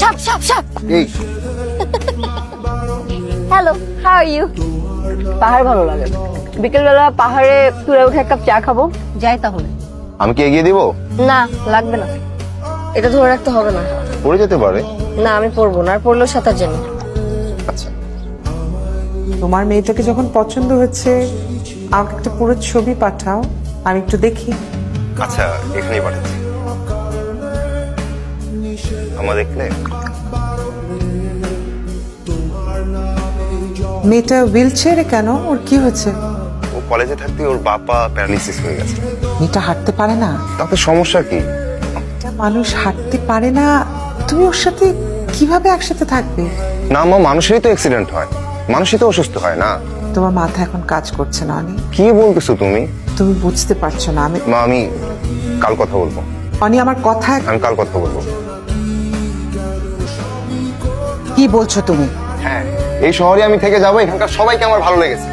সাপ সাপ সাপ। এই হ্যালো, হাউ আর ইউ? পাহাড় ভালো লাগে, বিকেলবেলা পাহাড়ে তুলে উঠে এক কাপ চা খাবো। যাই তাহলে। আমি কি এগিয়ে দিব? না লাগবে না, এটা ধরে রাখতে হবে না। পড়ে যেতে পারে। না আমি পড়বো না, আর পড়লেও সাঁতার জানি। আচ্ছা তোমার মেয়েটাকে যখন পছন্দ হচ্ছে আমাকে একটা পুরো ছবি পাঠাও, আমি একটু দেখি। আচ্ছা এখানেই পাঠাচ্ছি। আমার দেখলে মেয়েটা হুইল চেয়ারে কেন? ওর কি হয়েছে? ও কলেজে থাকতে ওর বাবা প্যারালিসিস হয়ে গেছে। মেয়েটা হাঁটতে পারে না? তাতে সমস্যা কি? একটা মানুষ হাঁটতে পারে না, তুমি ওর সাথে কিভাবে একসাথে থাকবে? না মা, মানুষেরই তো অ্যাক্সিডেন্ট হয়, মানুষই তো অসুস্থ হয় না। তোমার মাথা এখন কাজ করছে না অনি। কি বলতেছো তুমি? তুমি বুঝতে পারছো না। মা আমি কাল কথা বলবো। অনি আমার কথা। আমি কাল কথা বলবো। কি বলছো তুমি? হ্যাঁ, এই শহরে আমি থেকে যাবো, এখানকার সবাইকে আমার ভালো লেগেছে।